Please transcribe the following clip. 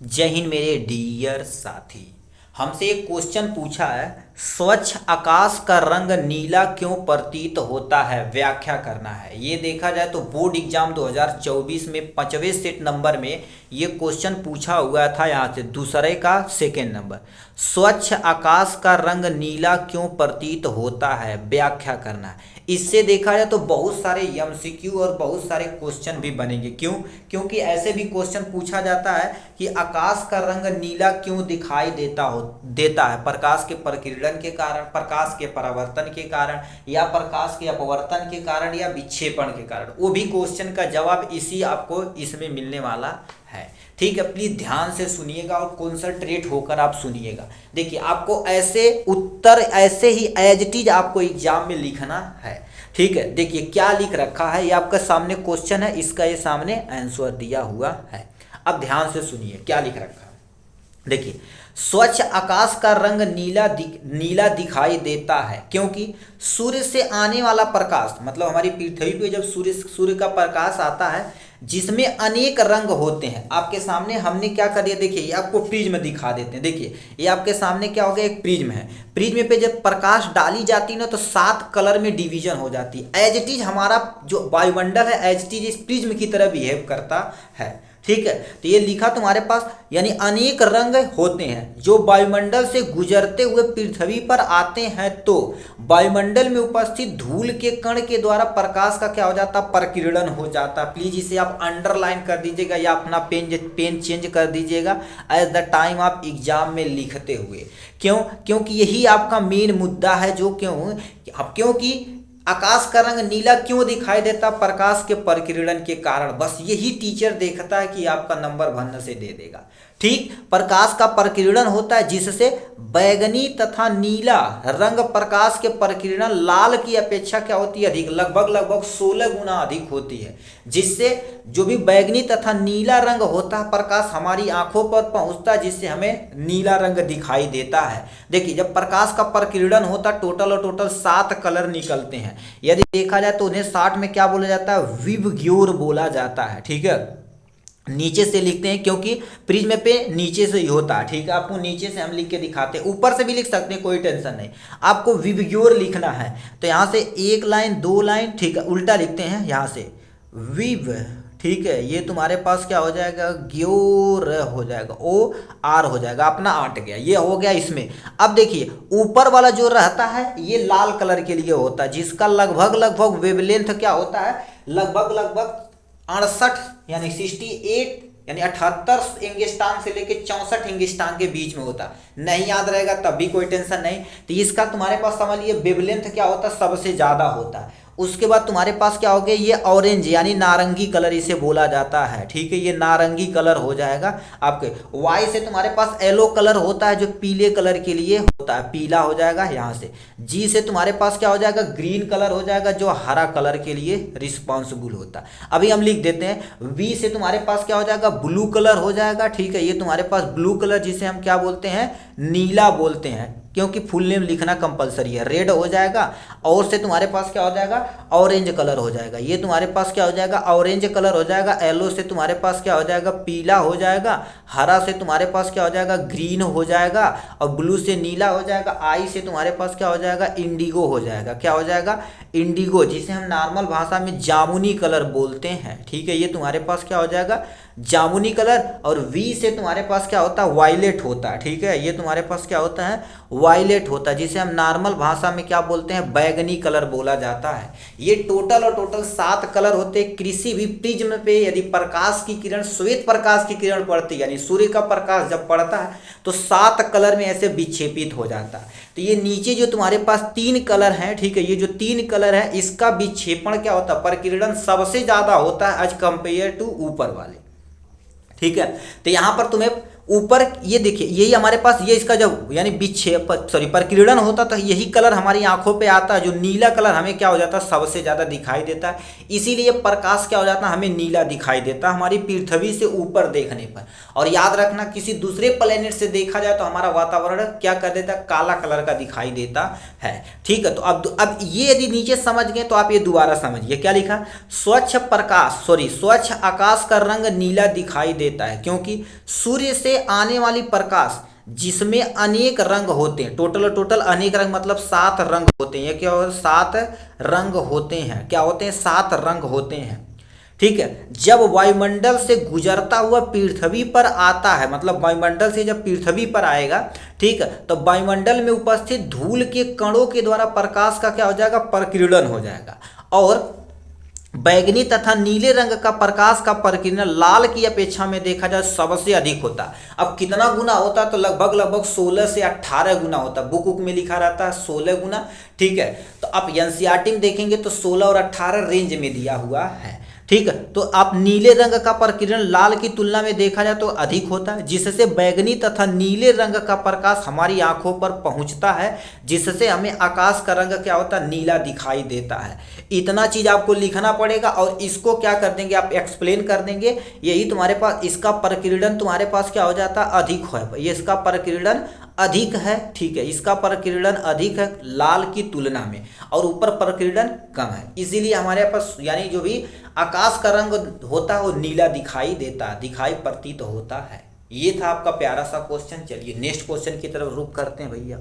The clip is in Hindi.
जय हिंद मेरे डियर साथी। हमसे एक क्वेश्चन पूछा है, स्वच्छ आकाश का रंग नीला क्यों प्रतीत होता है, व्याख्या करना है। ये देखा जाए तो बोर्ड एग्जाम 2024 में 5वें सेट नंबर में ये क्वेश्चन पूछा हुआ था। यहाँ से दूसरे का सेकेंड नंबर, स्वच्छ आकाश का रंग नीला क्यों प्रतीत होता है, व्याख्या करना है। इससे देखा जाए तो बहुत सारे एमसीक्यू और बहुत सारे क्वेश्चन भी बनेंगे। क्यों? क्योंकि ऐसे भी क्वेश्चन पूछा जाता है कि आकाश का रंग नीला क्यों दिखाई देता है, प्रकाश के प्रकीर्णन के कारण, प्रकाश के परावर्तन के कारण, या प्रकाश के अपवर्तन के कारण, या विक्षेपण के कारण। वो भी क्वेश्चन का जवाब इसी आपको इसमें मिलने वाला है। ठीक है, प्लीज ध्यान से सुनिएगा और कॉन्संट्रेट होकर आप सुनिएगा। देखिए, आपको ऐसे उत्तर ऐसे ही एज इट इज आपको एग्जाम में लिखना है। ठीक है, देखिए क्या लिख रखा है, ये आपका सामने क्वेश्चन है, इसका ये सामने आंसर दिया हुआ है। अब ध्यान से सुनिए क्या लिख रखा है। देखिए, स्वच्छ आकाश का रंग नीला दिखाई देता है क्योंकि सूर्य से आने वाला प्रकाश, मतलब हमारी पृथ्वी पे जब सूर्य का प्रकाश आता है जिसमें अनेक रंग होते हैं। आपके सामने हमने क्या कर दिया, देखिए ये आपको प्रिज्म दिखा देते हैं। देखिए ये आपके सामने क्या हो गया, एक प्रिज्म है। प्रिज्म पे जब प्रकाश डाली जाती है ना तो 7 कलर में डिवीजन हो जाती है। एज इट इज हमारा जो वायुमंडल है एज इट इज इस प्रिज्म की तरह बिहेव करता है। ठीक है, तो ये लिखा तुम्हारे पास, यानी अनेक रंग होते हैं जो वायुमंडल से गुजरते हुए पृथ्वी पर आते हैं, तो वायुमंडल में उपस्थित धूल के कण के द्वारा प्रकाश का क्या हो जाता, प्रकीर्णन हो जाता। प्लीज इसे आप अंडरलाइन कर दीजिएगा या अपना पेन चेंज कर दीजिएगा एज द टाइम आप एग्जाम में लिखते हुए। क्यों? क्योंकि यही आपका मेन मुद्दा है। जो क्योंकि आकाश का रंग नीला क्यों दिखाई देता, प्रकाश के प्रकीर्णन के कारण। बस यही टीचर देखता है कि आपका नंबर भन्न से दे देगा। ठीक, प्रकाश का प्रकीर्णन होता है जिससे बैगनी तथा नीला रंग प्रकाश के प्रकीर्णन लाल की अपेक्षा क्या होती है, अधिक, लगभग 16 गुना अधिक होती है। जिससे जो भी बैगनी तथा नीला रंग होता है प्रकाश हमारी आंखों पर पहुंचता है, जिससे हमें नीला रंग दिखाई देता है। देखिए, जब प्रकाश का प्रकीर्णन होता है टोटल 7 कलर निकलते हैं। यदि देखा जाए तो उन्हें 60 में क्या बोला जाता है, विबग्योर बोला जाता है। ठीक है, नीचे से लिखते हैं क्योंकि प्रिज्म पे नीचे से ही होता है। ठीक है, आपको नीचे से हम लिख के दिखाते हैं, ऊपर से भी लिख सकते हैं, कोई टेंशन नहीं। आपको विबग्योर लिखना है तो यहाँ से 1 लाइन 2 लाइन, ठीक है, उल्टा लिखते हैं यहाँ से विब। ठीक है, ये तुम्हारे पास क्या हो जाएगा, ग्योर हो जाएगा, ओ आर हो जाएगा, अपना 8 गया, ये हो गया इसमें। अब देखिए ऊपर वाला जो रहता है ये लाल कलर के लिए होता है, जिसका लगभग वेवलेंथ क्या होता है, लगभग 68 यानी 68 यानी 78 एंगस्ट्रॉम से लेके 64 एंगस्ट्रॉम के बीच में होता। नहीं याद रहेगा तब भी कोई टेंशन नहीं। तो इसका तुम्हारे पास समझ लिए वेवलेंथ क्या होता है, सबसे ज्यादा होता है। उसके बाद तुम्हारे पास क्या हो गया, ये ऑरेंज यानी नारंगी कलर इसे बोला जाता है। ठीक है, ये नारंगी कलर हो जाएगा आपके। वाई से तुम्हारे पास येलो कलर होता है जो पीले कलर के लिए होता है, पीला हो जाएगा यहाँ से। जी से तुम्हारे पास क्या हो जाएगा, ग्रीन कलर हो जाएगा जो हरा कलर के लिए रिस्पॉन्सिबल होता है। अभी हम लिख देते हैं। वी से तुम्हारे पास क्या हो जाएगा, ब्लू कलर हो जाएगा। ठीक है, ये तुम्हारे पास ब्लू कलर जिसे हम क्या बोलते हैं, नीला बोलते हैं, क्योंकि फुल नेम लिखना कंपलसरी है। रेड हो जाएगा। और से तुम्हारे पास क्या हो जाएगा, ऑरेंज कलर हो जाएगा। ये तुम्हारे पास क्या हो जाएगा, ऑरेंज कलर हो जाएगा। येलो से तुम्हारे पास क्या हो जाएगा, पीला हो जाएगा। हरा से तुम्हारे पास क्या हो जाएगा, ग्रीन हो जाएगा। और ब्लू से नीला हो जाएगा। आई से तुम्हारे पास क्या हो जाएगा, इंडिगो हो जाएगा। क्या हो जाएगा, इंडिगो, जिसे हम नॉर्मल भाषा में जामुनी कलर बोलते हैं। ठीक है, ये तुम्हारे पास क्या हो जाएगा, जामुनी कलर। और वी से तुम्हारे पास क्या होता है, वायलेट होता है। ठीक है, ये तुम्हारे पास क्या होता है, वायलेट होता है, जिसे हम नॉर्मल भाषा में क्या बोलते हैं, बैगनी कलर बोला जाता है। ये टोटल 7 कलर होते हैं। किसी भी प्रिज्म पे यदि प्रकाश की किरण, श्वेत प्रकाश की किरण पड़ती है, यानी सूर्य का प्रकाश जब पड़ता है तो 7 कलर में ऐसे विक्षेपित हो जाता है। तो ये नीचे जो तुम्हारे पास 3 कलर हैं, ठीक है, ये जो 3 कलर है इसका विक्षेपण क्या होता है, प्रकीर्णन सबसे ज्यादा होता है एज कंपेयर टू ऊपर वाले। ठीक है, तो यहां पर तुम्हें ऊपर ये देखिए, यही हमारे पास ये इसका जब यानी विक्षेप सॉरी प्रकीर्णन होता तो यही कलर हमारी आंखों पे आता है, जो नीला कलर हमें क्या हो जाता है सबसे ज़्यादा दिखाई देता है। इसीलिए प्रकाश क्या हो जाता है हमें नीला दिखाई देता है हमारी पृथ्वी से ऊपर देखने पर। और याद रखना किसी दूसरे प्लेनेट से देखा जाए तो हमारा वातावरण क्या कर देता है, काला कलर का दिखाई देता है। ठीक है, तो अब ये यदि नीचे समझ गए तो आप ये दोबारा समझिए क्या लिखा, स्वच्छ आकाश का रंग नीला दिखाई देता है क्योंकि सूर्य से आने वाली प्रकाश जिसमें अनेक रंग होते हैं, टोटल अनेक रंग मतलब 7 रंग होते हैं। ये क्या होता है, 7 रंग होते हैं। क्या होते हैं, 7 रंग होते हैं। ठीक है, जब वायुमंडल से गुजरता हुआ पृथ्वी पर आता है, मतलब वायुमंडल से जब पृथ्वी पर आएगा, ठीक है, तो वायुमंडल में उपस्थित धूल के कणों के द्वारा प्रकाश का क्या हो जाएगा, प्रकीर्णन हो जाएगा। और बैंगनी तथा नीले रंग का प्रकाश का प्रकीर्णन लाल की अपेक्षा में देखा जाए सबसे अधिक होता है। अब कितना गुना होता है, तो लगभग 16 से 18 गुना होता है। बुक में लिखा रहता है 16 गुना। ठीक है, तो आप एनसीईआरटी में देखेंगे तो 16 और 18 रेंज में दिया हुआ है। ठीक है, तो आप नीले रंग का प्रकीर्णन लाल की तुलना में देखा जाए तो अधिक होता है, जिससे बैंगनी तथा नीले रंग का प्रकाश हमारी आंखों पर पहुंचता है, जिससे हमें आकाश का रंग क्या होता है, नीला दिखाई देता है। इतना चीज आपको लिखना पड़ेगा और इसको क्या कर देंगे आप एक्सप्लेन कर देंगे। यही तुम्हारे पास इसका प्रकीर्णन तुम्हारे पास क्या हो जाता है, अधिक है। ये इसका प्रकीर्णन अधिक है। ठीक है, इसका प्रकीर्णन अधिक है लाल की तुलना में, और ऊपर प्रकीर्णन कम है। इसीलिए हमारे पास यानी जो भी आकाश का रंग होता है वो नीला दिखाई देता है, दिखाई प्रतीत होता है। ये था आपका प्यारा सा क्वेश्चन। चलिए नेक्स्ट क्वेश्चन की तरफ रुख करते हैं भैया।